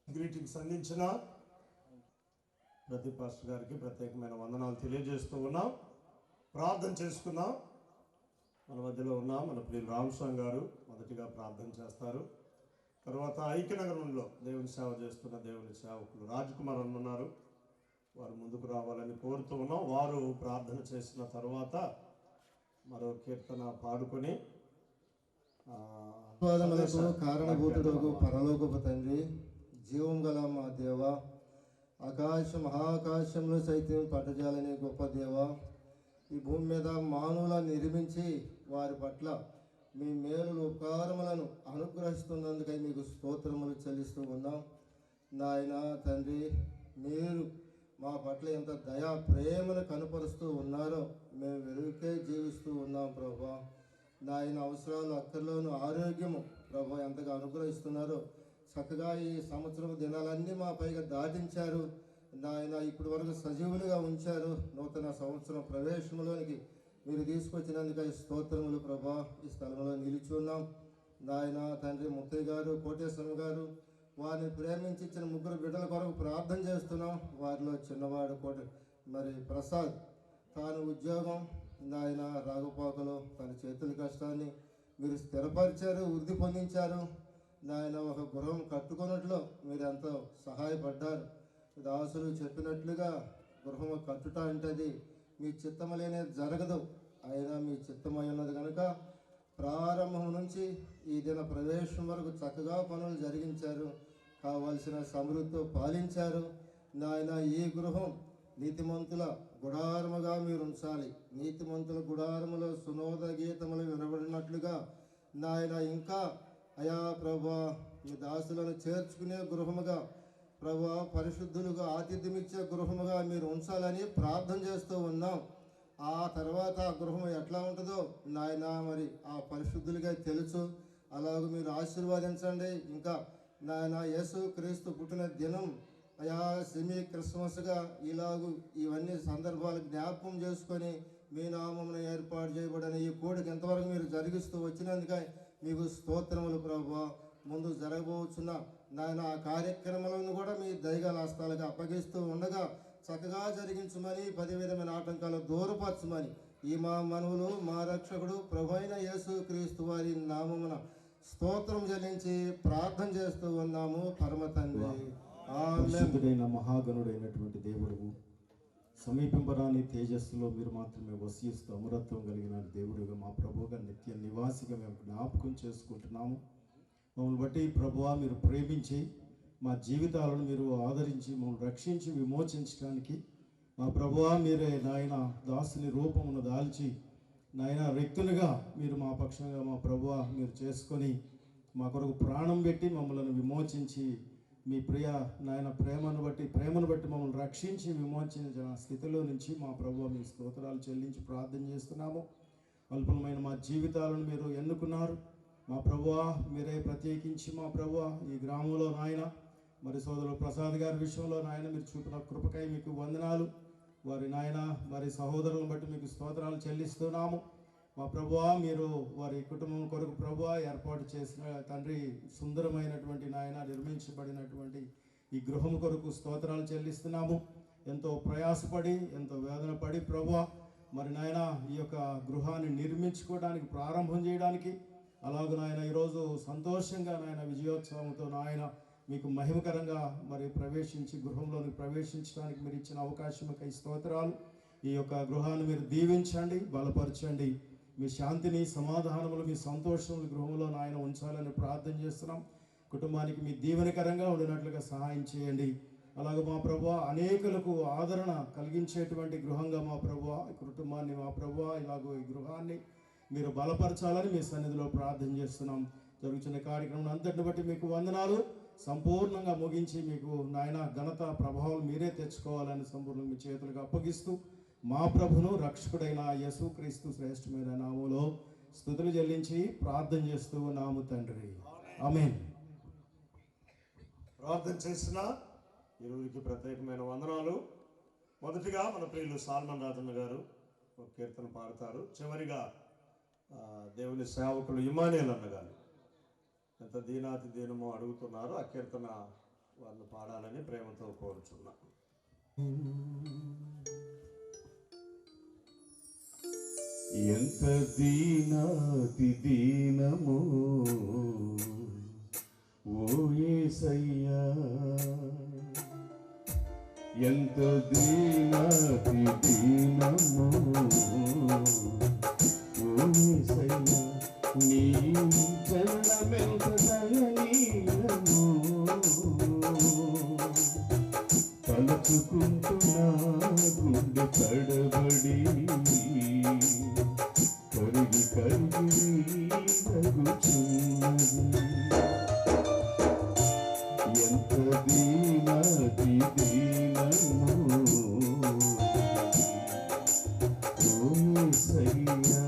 Speaker 3: గ్రీటింగ్స్ అందించిన ప్రతి పాస్టర్ గారికి ప్రత్యేకమైన వందనాలు తెలియజేస్తూ ఉన్నాం. ప్రార్థన చేసుకుందాం. మన మధ్యలో ఉన్న మన ప్రియులు రామస్వామి గారు మొదటిగా ప్రార్థన చేస్తారు. తర్వాత ఐక్యనగరంలో దేవుని సేవ చేస్తున్న దేవుని సేవకులు రాజ్కుమార్ ఉన్నారు, వారు ముందుకు రావాలని కోరుతూ ఉన్నాం. వారు ప్రార్థన చేసిన తర్వాత మరో కీర్తన పాడుకొని
Speaker 6: కారణభూతుడు పరలోకపు తండ్రి, జీవం గల మా దేవ, మహాకాశంలో సైతం పట్టజాలని గొప్ప దేవ, ఈ భూమి మీద మానవులను నిర్మించి వారి పట్ల మీ మేలు ఉపకారములను అనుగ్రహిస్తున్నందుకై మీకు స్తోత్రములు చెల్లిస్తూ ఉన్నాం. నాయన తండ్రి, మీరు మా పట్ల ఎంత దయా ప్రేమను కనపరుస్తూ ఉన్నారో మేము వెలుగుకే జీవిస్తూ ఉన్నాం ప్రభా. నాయన అవసరాలు అక్కర్లోను ఆరోగ్యము ప్రభా ఎంతగా అనుగ్రహిస్తున్నారో, చక్కగా ఈ సంవత్సరం దినాలన్నీ మా పైగా దాటించారు నాయన. ఇప్పటి వరకు సజీవులుగా ఉంచారు. నూతన సంవత్సరం ప్రవేశంలోనికి మీరు తీసుకొచ్చినందుకై స్తోత్రములు ప్రభా. ఈ స్థలంలో నిలిచి ఉన్నాం నాయన తండ్రి. ముత్తయ్య గారు, కోటేశ్వరం గారు, వారిని ప్రేమించి ఇచ్చిన 3 బిడ్డల కొరకు ప్రార్థన చేస్తున్నాం. వారిలో చిన్నవాడు ప్రసాద్, తాను ఉద్యోగం నాయన రాగపాకలో తన చేతుల కష్టాన్ని మీరు స్థిరపరిచారు, వృద్ధి పొందించారు నాయన. ఒక గృహం కట్టుకున్నట్లు మీరు ఎంతో సహాయపడ్డారు. దాసులు చెప్పినట్లుగా గృహం కట్టుట అంటే మీ చిత్తమలేనే జరగదు, అయినా మీ చిత్తమై ఉన్నది కనుక ప్రారంభం నుంచి ఈ దిన ప్రవేశం వరకు చక్కగా పనులు జరిగించారు. కావలసిన సమృద్ధితో పాలించారు నాయన. ఈ గృహం నీతిమంతుల గుడారముగా మీరు ఉంచాలి. నీతిమంతుల గుడారములో సునోద గీతములు వినబడినట్లుగా నాయన ఇంకా అయా ప్రభా మీ దాసులను చేర్చుకునే గృహముగా ప్రభా, పరిశుద్ధులుగా ఆతిథ్యమిచ్చే గృహముగా మీరు ఉంచాలని ప్రార్థన చేస్తూ ఉన్నాం. ఆ తర్వాత ఆ గృహం ఎట్లా ఉంటుందో నాయన మరి ఆ పరిశుద్ధులుగా తెలుసు. అలాగూ మీరు ఆశీర్వదించండి. ఇంకా నాయన యేసు క్రీస్తు పుట్టిన దినం అయా సెమీ క్రిస్మస్గా ఇలాగూ ఇవన్నీ సందర్భాలు జ్ఞాపకం చేసుకొని మీ నామమున ఏర్పాటు చేయబడిన ఈ కోడికి ఎంతవరకు మీరు జరిగిస్తూ వచ్చినందుకై మీకు స్తోత్రములు ప్రభా. ముందు జరగబోచున్న నాయన ఆ కార్యక్రమాలను కూడా మీ దైగల హస్తాలకు అప్పగిస్తూ ఉండగా చక్కగా జరిగించమని 10 విధమైన ఆటంకాలు దూరపరచమని ఈ మా మనవులు మా రక్షకుడు ప్రభు అయిన యేసు క్రీస్తు వారి నామమున స్తోత్రం చెల్లించి ప్రార్థన చేస్తూ ఉన్నాము పరమ తండ్రి.
Speaker 7: పరిశుద్ధుడైన మహాగణుడైనటువంటి దేవుడు, సమీపింపరాని తేజస్సులో మీరు మాత్రమే వసిస్తూ అమరత్వం కలిగిన దేవుడుగా మా ప్రభువుగా నిత్య నివాసిగా మేము జ్ఞాపకం చేసుకుంటున్నాము. మమ్మల్ని బట్టి ప్రభువా మీరు ప్రేమించి మా జీవితాలను మీరు ఆదరించి మమ్మల్ని రక్షించి విమోచించడానికి మా ప్రభువా మీరే నాయన దాసుని రూపమును దాల్చి నాయన వ్యక్తులుగా మీరు మా పక్షంగా మా ప్రభువా మీరు చేసుకొని మా కొరకు ప్రాణం పెట్టి మమ్మల్ని విమోచించి మీ ప్రియ నాయన ప్రేమను బట్టి మమ్మల్ని రక్షించి విమోచించిన స్థితిలో నుంచి మా ప్రభువా మీ స్తోత్రాలు చెల్లించి ప్రార్థన చేస్తున్నాము. అల్పమైన మా జీవితాలను మీరు ఎన్నుకున్నారు. మా ప్రభువా మీరే ప్రత్యేకించి మా ప్రభువా ఈ గ్రామంలో నాయన మరి సోదరుడు ప్రసాద్ గారి విషయంలో నాయన మీరు చూపిన కృపకై మీకు వందనాలు. వారి నాయన వారి సహోదరులను బట్టి మీకు స్తోత్రాలు చెల్లిస్తున్నాము. మా ప్రభువా మీరు వారి కుటుంబం కొరకు ప్రభువా ఏర్పాటు చేసిన తండ్రి సుందరమైనటువంటి నాయన నిర్మించబడినటువంటి ఈ గృహం కొరకు స్తోత్రాలు చెల్లిస్తున్నాము. ఎంతో ప్రయాసపడి ఎంతో వేదన పడి ప్రభువా మరి నాయన ఈ యొక్క గృహాన్ని నిర్మించుకోవడానికి ప్రారంభం చేయడానికి అలాగే నాయన ఈరోజు సంతోషంగా నాయన విజయోత్సవంతో నాయన మీకు మహిమకరంగా మరి ప్రవేశించి గృహంలోకి ప్రవేశించడానికి మీరు ఇచ్చిన అవకాశంకై స్తోత్రాలు. ఈ యొక్క గృహాన్ని మీరు దీవించండి, బలపరచండి. మీ శాంతిని సమాధానములు మీ సంతోషములు గృహంలో నాయన ఉంచాలని ప్రార్థన చేస్తున్నాం. కుటుంబానికి మీ దీవెనకరంగా ఉండినట్లుగా సహాయం చేయండి. అలాగే మా ప్రభువా అనేకులకు ఆదరణ కలిగించేటువంటి గృహంగా మా ప్రభువా ఈ కుటుంబాన్ని మా ప్రభువా ఇలాగో ఈ గృహాన్ని మీరు బలపరచాలని మీ సన్నిధిలో ప్రార్థన చేస్తున్నాం. జరుగుతున్న కార్యక్రమం అంతటిని బట్టి మీకు వందనాలు. సంపూర్ణంగా ముగించి మీకు నాయన ఘనత ప్రభావం మీరే తెచ్చుకోవాలని సంపూర్ణంగా మీ చేతులకు అప్పగిస్తూ మా ప్రభును రక్షకుడైన యేసుక్రీస్తు శ్రేష్టమైన నామములో స్తుతులు చెల్లించి ప్రార్థన చేస్తూ నాము తండ్రి, ఆమేన్.
Speaker 3: ప్రార్థన చేసిన ఇరువురికి ప్రత్యేకమైన వందనాలు. మొదటిగా మన ప్రియులు సాల్మన్ రాజన్న గారు ఒక కీర్తన పాడతారు. చివరిగా దేవుని సేవకులు ఇమానియల్ అన్న గారు ఎంత దీనాతి దీనమో అడుగుతున్నారు. ఆ కీర్తన వారిని పాడాలని ప్రేమతో కోరుచున్నా.
Speaker 8: ఎంత దీనాతి దీనమో ఓ యేసయ్యా, ఎంత దీనాతి దీనమో ఓ యేసయ్యా, నీ చరణమెంత దయనీయమో తలుచుకుంటున్నా గుండె తడబడి కరిగి కరిగి రగుచున్నది. ఎంత దీనాతి దీనమో ఓ యేసయ్యా.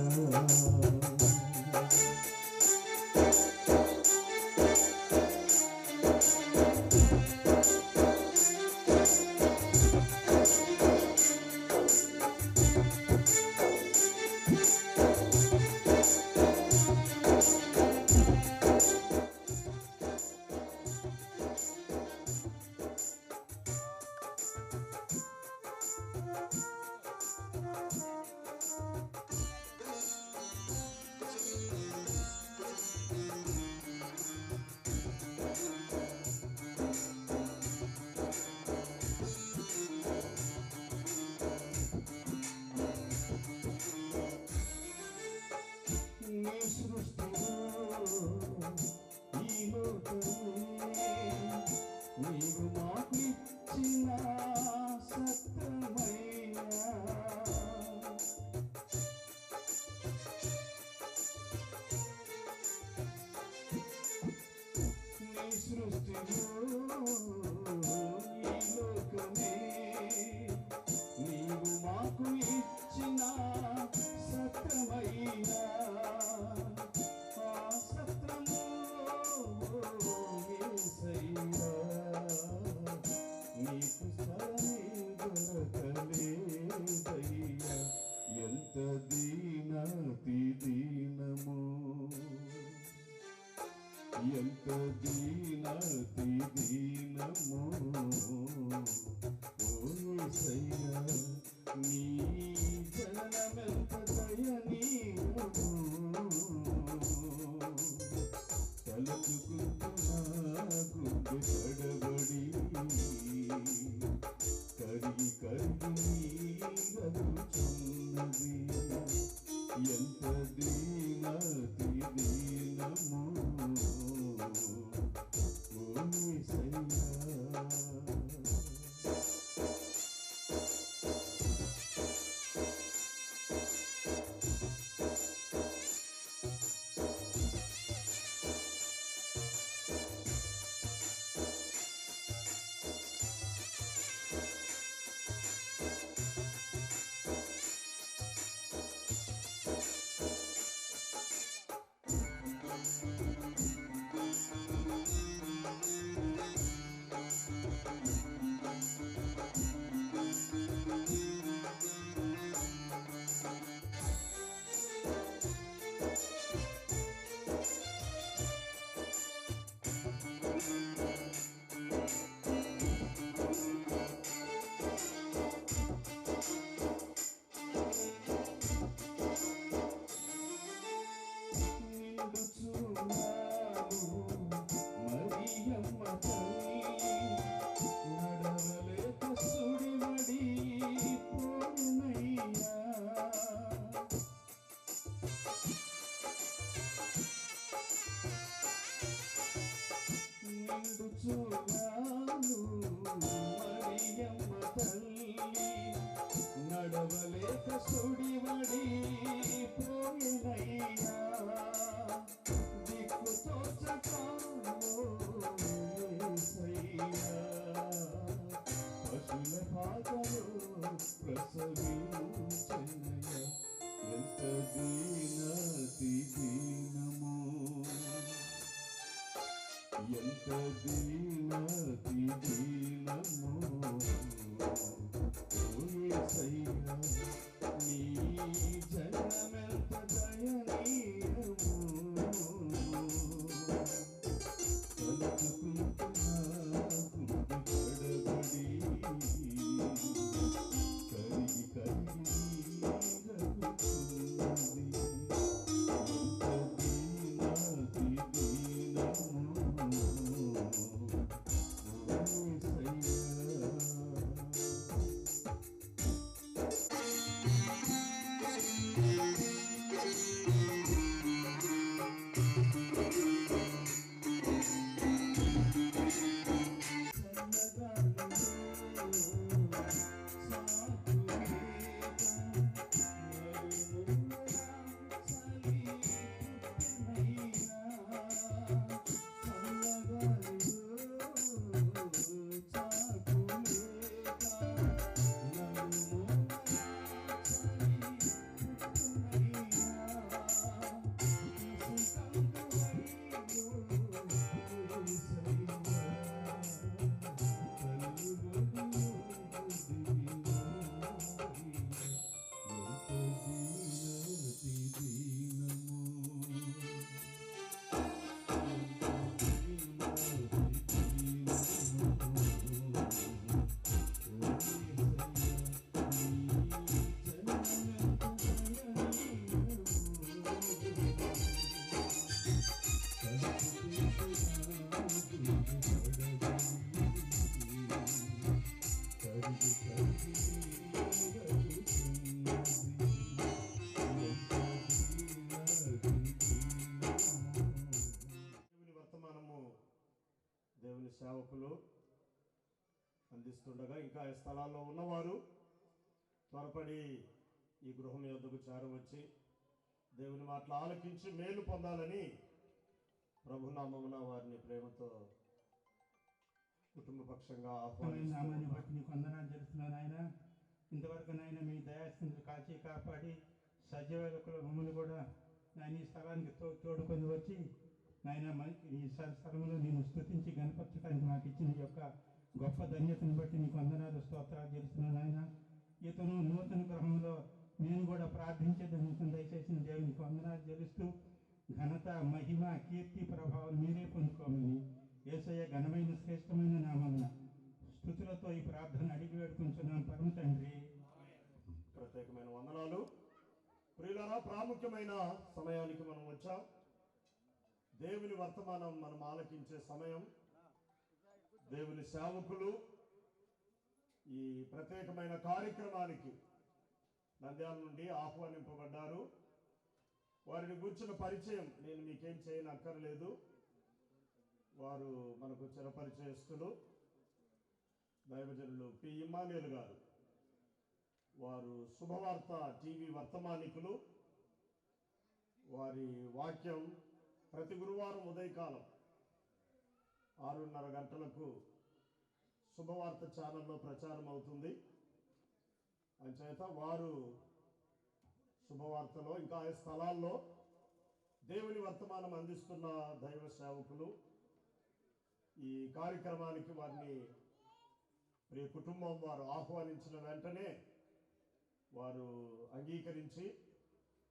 Speaker 8: ఎంత దీనాతి దీనమో, ఎంత దీనాతి దీనమో ఓ యేసయ్యా, నీ జననమెంత దయనీయమో తలుచుకుంటున్నా గుండె తడబడి కరిగి కరిగి రగుచున్నది. ఎంత దీనాతి దీనమో ఓ యేసయ్యా. మరియమ్మ తల్లి నడవలేక సుడివడి పోయినయ్యా నిండు చూడాలు మరియమ్మ తల్లి నడవలేక సుడివడి పోయినయ్యా దిక్కు తోచకాలో యేసయ్యా పశుల పాకలో ప్రసవించెనయ్యా ఎంత దీనాతి దీనమో ఎంత దీనాతి దీనమో ఓ యేసయ్యా నీ జనమెంత దయనీయమో తలుచుకుంటున్నా గుండె కడబడి కరిగి కరిగి రగుతున్నది ఎంత దీనాతి దీనమో ఓ యేసయ్యా
Speaker 3: దేవుని వర్తమానము దేవుని సేవకులు అందిస్తుండగా ఇంకా ఈ స్థలాల్లో ఉన్నవారు త్వరపడి ఈ గృహం యొద్దకు చేరవచ్చి దేవుని మాటలు ఆలకించి మేలు పొందాలని ప్రభునామమున వారిని ప్రేమతో కుటుంబ పక్షంగా
Speaker 9: నామాన్ని బట్టి నీకు వందనాలు చేస్తున్నాను ఆయన. ఇంతవరకు నాయన మీ దయాస్థితులు కాచి కాపాడి సజీవులకు మమ్మల్ని కూడా నాయన ఈ స్థలానికి తోడుకొని వచ్చి నాయన ఈ స్థలంలో నేను స్తుతించి గణపరచడానికి మాకు ఇచ్చిన ఈ యొక్క గొప్ప ధన్యతను బట్టి నీకు వందనాలు స్తోత్రాలు చేస్తున్నాను ఆయన. ఇతను నూతన గృహంలో నేను కూడా ప్రార్థించేదానికి దయచేసిన దేవునికి వందనాలు చెల్లిస్తూ ఘనత మహిమ కీర్తి ప్రభావం మీరే పొందుకోమని యేసయ్య ఘనమైన శ్రేష్టమైన నామమున స్తుతులతో ఈ ప్రార్థన అడిగి వేడుకుంటున్నాం పరమ తండ్రి.
Speaker 3: ప్రత్యేకమైన వందనాలు. ప్రియులారా, ప్రాముఖ్యమైన సమయానికి మనం వచ్చాం. దేవుని వర్తమానం మనం ఆలకించే సమయం. దేవుని సేవకులు ఈ ప్రత్యేకమైన కార్యక్రమానికి నంద్యాల నుండి ఆహ్వానింపబడ్డారు. వారిని కూర్చున్న పరిచయం నేను మీకేం చేయనక్కర్లేదు. వారు మనకు చిరపరిచయస్తులు, దైవజనులు పి ఇమ్మానుయేల్ గారు. వారు శుభవార్త టీవీ వర్తమానికులు. వారి వాక్యం ప్రతి గురువారం ఉదయకాలం 6:30 గంటలకు శుభవార్త ఛానల్లో ప్రచారం అవుతుంది. అంచేత వారు శుభవార్తలో ఇంకా ఆ స్థలాల్లో దేవుని వర్తమానం అందిస్తున్న దైవ సేవకులు. ఈ కార్యక్రమానికి వారిని ప్రియ కుటుంబం వారు ఆహ్వానించిన వెంటనే వారు అంగీకరించి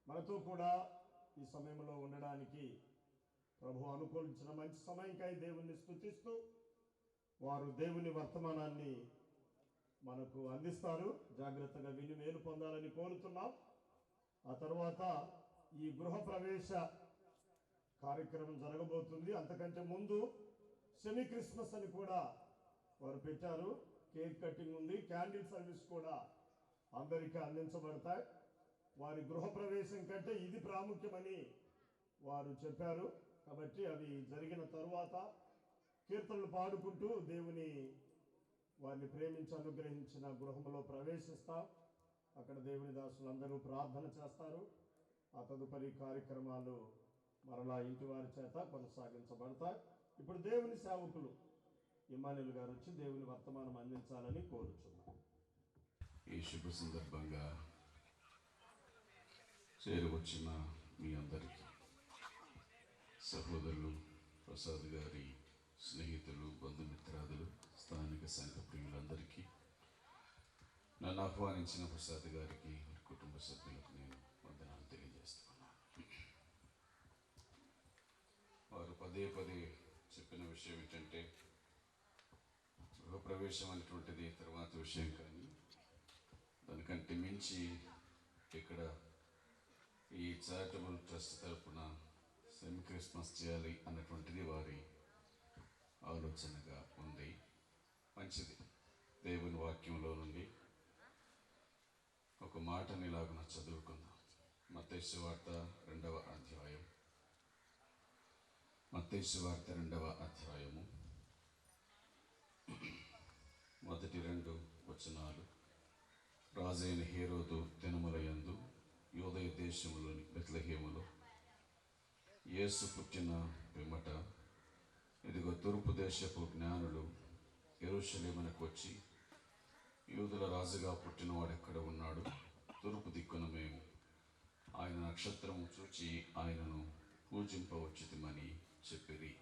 Speaker 3: మనతో కూడా ఈ సమయంలో ఉండడానికి ప్రభు అనుకూలించిన మంచి సమయంకై దేవుణ్ణి స్తుతిస్తూ వారు దేవుని వర్తమానాన్ని మనకు అందిస్తారు. జాగ్రత్తగా విని మేలు పొందాలని కోరుతున్నాం. ఆ తర్వాత ఈ గృహ ప్రవేశ కార్యక్రమం జరగబోతుంది. అంతకంటే ముందు సెమీ క్రిస్మస్ అని కూడా వారు పెట్టారు. కేక్ కటింగ్ ఉంది, క్యాండిల్ సర్వీస్ కూడా అందరికీ అందించబడతాయి. వారి గృహప్రవేశం కంటే ఇది ప్రాముఖ్యమని వారు చెప్పారు. కాబట్టి అవి జరిగిన తరువాత కీర్తనలు పాడుకుంటూ దేవుని వారిని ప్రేమించి అనుగ్రహించిన గృహంలో ప్రవేశిస్తాం. అక్కడ దేవుని దాసులందరూ ప్రార్థన చేస్తారు. ఆ తదుపరి కార్యక్రమాలు మరలా ఇంటి వారి చేత కొనసాగించబడతాయి. ఇప్పుడు దేవుని సేవకులు ఇమ్మానుయేల్ గారు వచ్చి దేవుని వర్తమానం అందించాలని కోరుచున్నాం.
Speaker 10: ఈ శుభ సందర్భంగా చేరువచ్చిన మీ అందరికీ, సహోదరులు, ప్రసాద్ గారి స్నేహితులు, బంధుమిత్రాదులు, స్థానిక సంఘ ప్రియులందరికీ, నన్ను ఆహ్వానించిన ప్రసాద్ గారికి, కుటుంబ సభ్యులకు నేను వందనాలు తెలియజేస్తున్నాను. వారు పదే పదే చెప్పిన విషయం ఏంటంటే, గృహప్రవేశం అనేటువంటిది తర్వాత విషయం, కానీ దానికంటే మించి ఇక్కడ ఈ చారిటబుల్ ట్రస్ట్ తరఫున సెమీ క్రిస్మస్ చేయాలి అన్నటువంటిది వారి ఆలోచనగా ఉంది. మంచిది. దేవుని వాక్యంలో నుండి ఒక మాటని ఇలాగున చదువుకుందాం. మత్తయి సువార్త 2వ అధ్యాయం. మత్తయి సువార్త 2వ అధ్యాయము మొదటి 2 వచనాలు. రాజైన హేరోదు దినములయందు యూదయ దేశములోని బెత్లెహేములో యేసు పుట్టిన పిమ్మట, ఇదిగో తూర్పు దేశపు జ్ఞానులు యెరూషలేమునకు వచ్చి, యూదుల రాజుగా పుట్టినవాడు ఎక్కడ ఉన్నాడు? తూర్పు దిక్కున మేము ఆయన నక్షత్రము చూచి ఆయనను పూజింపవచ్చితిమని చెప్పిరి.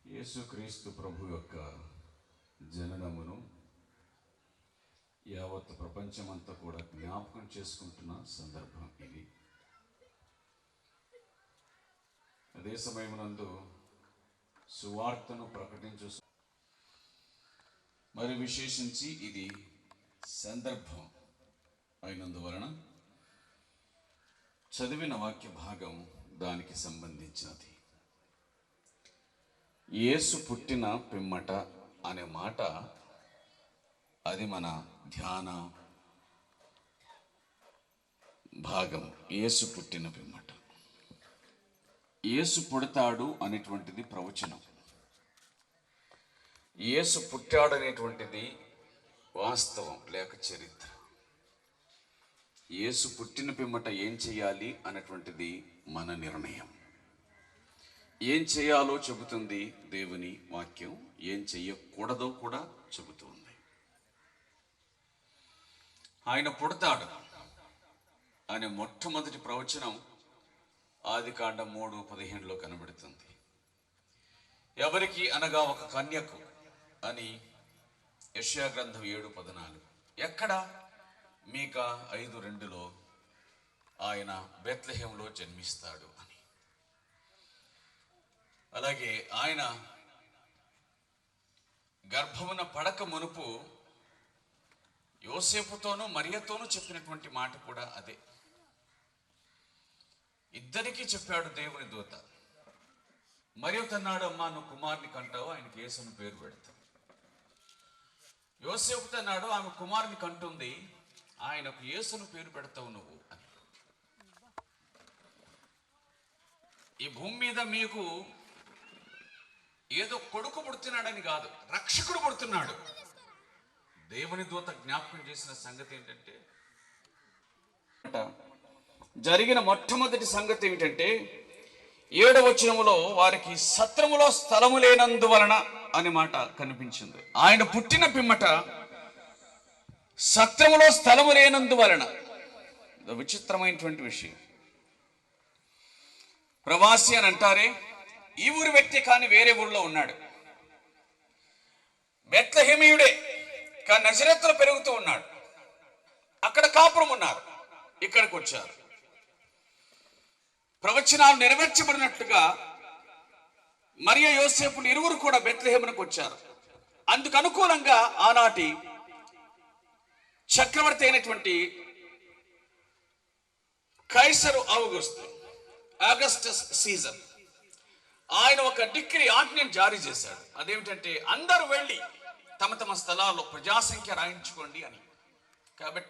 Speaker 10: యేసుక్రీస్తు ప్రభు యొక్క జననమును యావత్ ప్రపంచమంతా కూడా జ్ఞాపకం చేసుకుంటున్న సందర్భం ఇది. అదే సమయమునందు సువార్తను ప్రకటించు, మరి విశేషించి ఇది సందర్భం అయినందువలన చదివిన వాక్య భాగం దానికి సంబంధించినది. యేసు పుట్టిన పిమ్మట అనే మాట, అది మన ధ్యాన భాగం. యేసు పుట్టిన పిమ్మట, యేసు పుడతాడు అనేటువంటిది ప్రవచనం. యేసు పుట్టాడు అనేటువంటిది వాస్తవం లేక చరిత్ర. యేసు పుట్టిన పిమ్మట ఏం చేయాలి అన్నటువంటిది మన నిర్ణయం. ఏం చేయాలో చెబుతుంది దేవుని వాక్యం, ఏం చెయ్యకూడదో కూడా చెబుతుంది. ఆయన పుడతాడు అనే మొట్టమొదటి ప్రవచనం ఆదికాండం 3:15లో కనబడుతుంది. ఎవరికి అనగా ఒక కన్యకు అని యెషయా గ్రంథం 7:14. ఎక్కడ? మీకా 5:2లో ఆయన బెత్లెహేములో జన్మిస్తాడు అని. అలాగే ఆయన గర్భమున పడక మునుపు యోసేపుతోనూ మరియతోనూ చెప్పినటువంటి మాట కూడా అదే. ఇద్దరికీ చెప్పాడు దేవుని దూత. మరియత అన్నాడు, అమ్మా నువ్వు కుమారుని కంటావు, ఆయనకి యేసుని పేరు పెడతావు. యోసేపుతో అన్నాడు, ఆమె కుమారుని కంటుంది, ఆయనకు యేసుని పేరు పెడతావు నువ్వు అని. ఈ భూమి మీద మీకు ఏదో కొడుకు పుడుతున్నాడని కాదు, రక్షకుడు పుడుతున్నాడు. దేవుని దూత జ్ఞాపకం చేసిన సంగతి ఏంటంటే, జరిగిన మొట్టమొదటి సంగతి ఏమిటంటే, 7వ వచనములో వారికి సత్రములో స్థలము లేనందువలన అనే మాట కనిపించింది. ఆయన పుట్టిన పిమ్మట సత్రములో స్థలము లేనందువలన. విచిత్రమైనటువంటి విషయం. ప్రవాసి అని అంటారే, ఈ ఊరి వ్యక్తి కానీ వేరే ఊరిలో ఉన్నాడు. బెత్లెహేమీయుడే కానీ నజరేతులో పెరుగుతూ ఉన్నాడు. అక్కడ కాపురం ఉన్నారు, ఇక్కడికి వచ్చారు. ప్రవచనాలు నెరవేర్చబడినట్లుగా మరియ యోసేపులు ఇరువురు కూడా బెత్లెహేమునకు వచ్చారు. అందుకు అనుకూలంగా ఆనాటి చక్రవర్తి అయినటువంటి కైసరు ఆగస్టస్ సీజర్ ఆయన ఒక డిగ్రీ ఆజ్ఞను జారీ చేశాడు. అదేమిటంటే అందరూ వెళ్ళి తమ తమ స్థలాల్లో ప్రజాసంఖ్య రాయించుకోండి అని. కాబట్టి